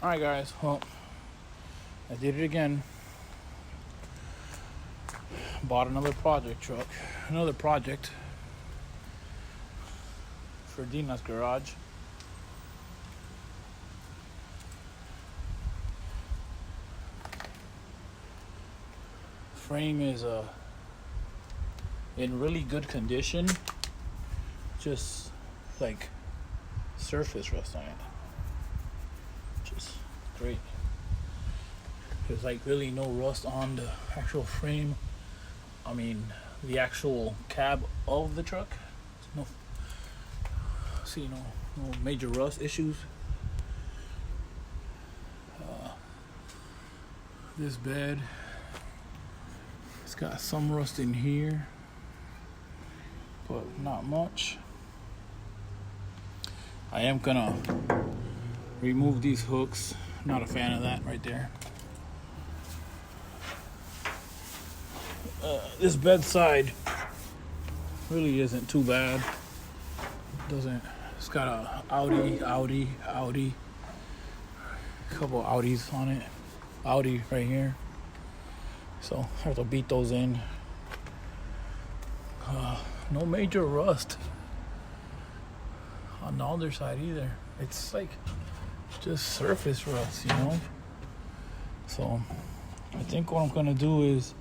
Alright guys, well, I did it again. Bought another project for Dina's garage. Frame is in really good condition, just like surface rust on it. Just great. There's like really no rust on the actual frame. I mean, the actual cab of the truck. No major rust issues. This bed, it's got some rust in here, but not much. I am gonna remove these hooks. Not a fan of that right there. This bedside really isn't too bad. It's got a Audi, a couple Audis on it. Audi right here. So I have to beat those in. No major rust on the other side either. It's like just surface rust, So I think what I'm gonna do is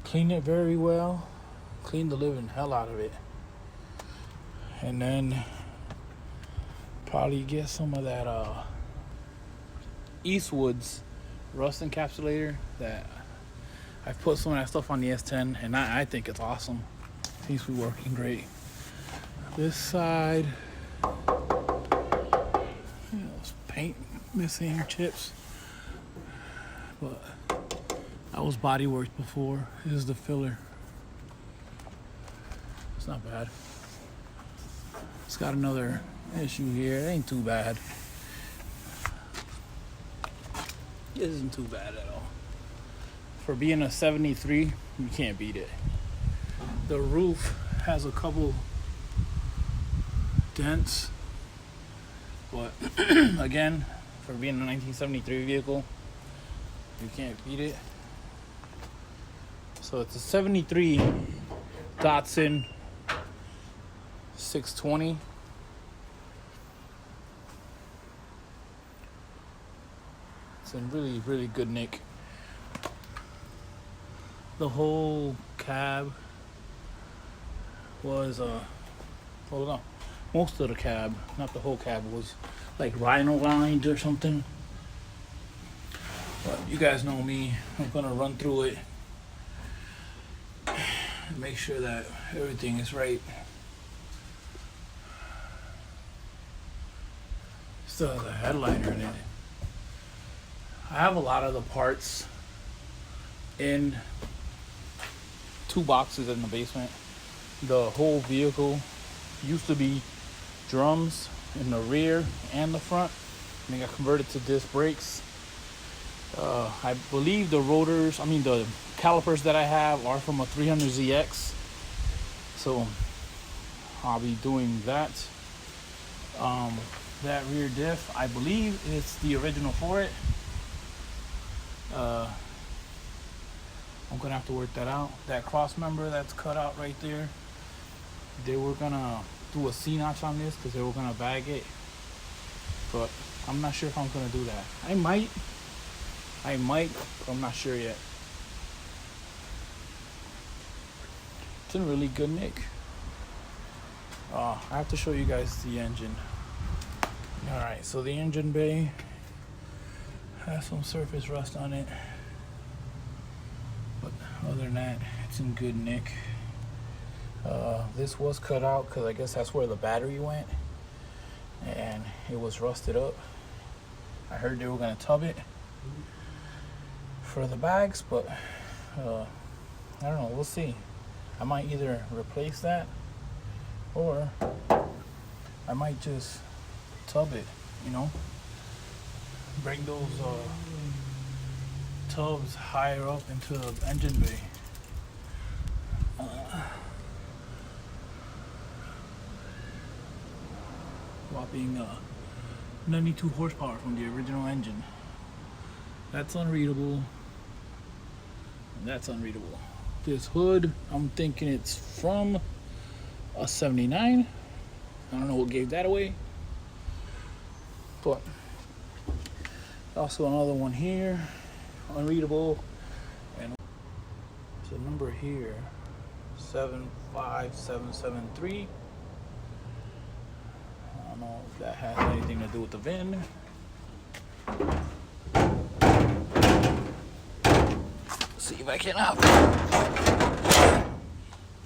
clean it very well, clean the living hell out of it, and then probably get some of that Eastwood's rust encapsulator. That I've put some of that stuff on the S10, and I think it's awesome. Seems to be working great. This side, there's paint missing, chips, but that was body worked before. This is the filler. It's not bad. It's got another issue here. It ain't too bad. It isn't too bad at all. For being a 73, you can't beat it. The roof has a couple dents, but again, for being a 1973 vehicle, you can't beat it. So it's a 73 Datsun 620. It's in really, really good nick. The whole cab was most of the cab, not the whole cab, was like rhino lined or something. But you guys know me, I'm gonna run through it and make sure that everything is right. Still has a headliner in it. I have a lot of the parts in 2 boxes in the basement. The whole vehicle used to be drums in the rear and the front, and they got converted to disc brakes. I believe the calipers that I have are from a 300ZX, so I'll be doing that. That rear diff, I believe it's the original for it. I'm gonna have to work that out. That cross member that's cut out right there, they were gonna do a C-notch on this because they were gonna bag it, but I'm not sure if I'm gonna do that. I might, but I'm not sure yet. It's in really good nick. I have to show you guys the engine. Alright, so the engine bay has some surface rust on it, but other than that, it's in good nick. This was cut out because I guess that's where the battery went, and it was rusted up. I heard they were gonna tub it for the bags, but I don't know, we'll see. I might either replace that or I might just tub it, bring those tubs higher up into the engine bay. While being 92 horsepower from the original engine. That's unreadable. And that's unreadable. This hood, I'm thinking it's from a 79. I don't know what gave that away. But also another one here, unreadable. And there's a number here, 75773. I don't know if that has anything to do with the VIN. See if I can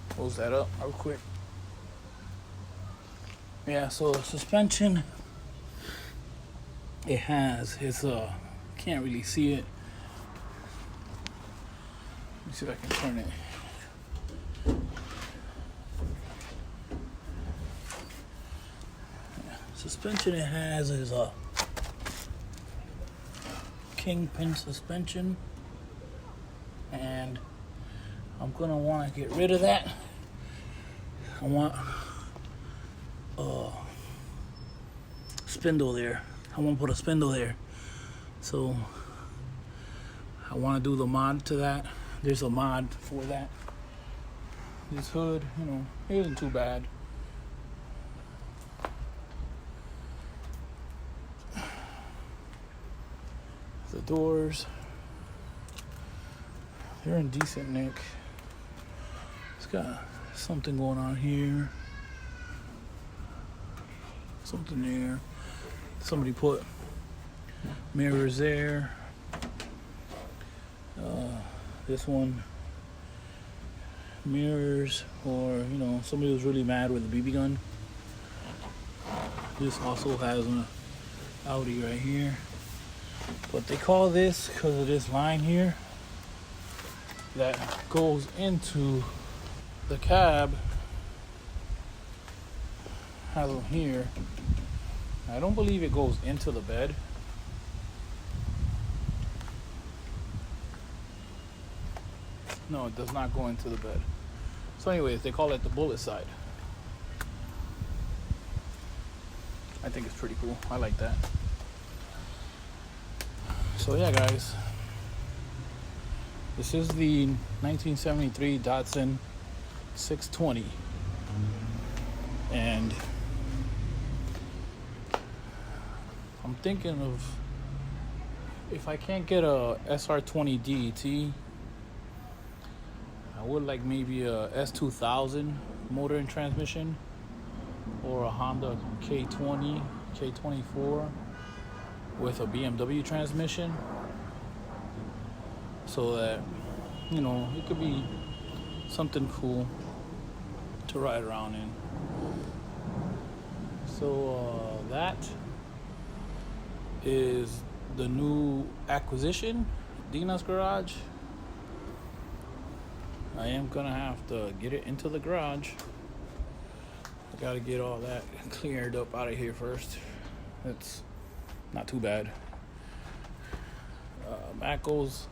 close that up real quick. Yeah, so suspension, it's can't really see it. Let me see if I can turn it. Yeah, suspension it has is a kingpin suspension, and I'm gonna want to get rid of that. I want a spindle there. I want to put a spindle there. So I want to do the mod to that. There's a mod for that. This hood, it isn't too bad. The doors, they're in decent nick. It's got something going on here. Something there. Somebody put mirrors there. This one, mirrors, or somebody was really mad with a BB gun. This also has an Audi right here, but they call this because of this line here that goes into the cab. Has them here. I don't believe it goes into the bed. No, it does not go into the bed. So anyways, they call it the bullet side. I think it's pretty cool. I like that. So yeah, guys. This is the 1973 Datsun 620. And I'm thinking of, if I can't get a SR20 DET, I would like maybe a S2000 motor and transmission, or a Honda K20, K24 with a BMW transmission, so that it could be something cool to ride around in. So that is the new acquisition, Dina's garage. I am gonna have to get it into the garage. I gotta get all that cleared up out of here first. It's not too bad. Mackles.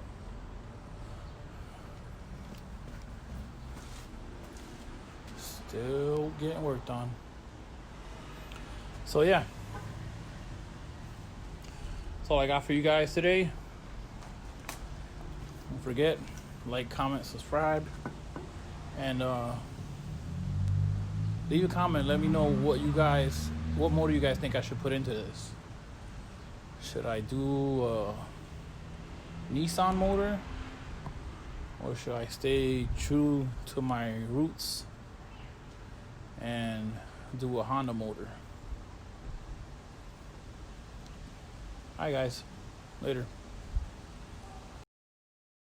Still getting worked on. So yeah. That's all I got for you guys today. Don't forget, like, comment, subscribe, and leave a comment. Let me know what motor you guys think I should put into this. Should I do a Nissan motor, or should I stay true to my roots and do a Honda motor? Alright guys, later.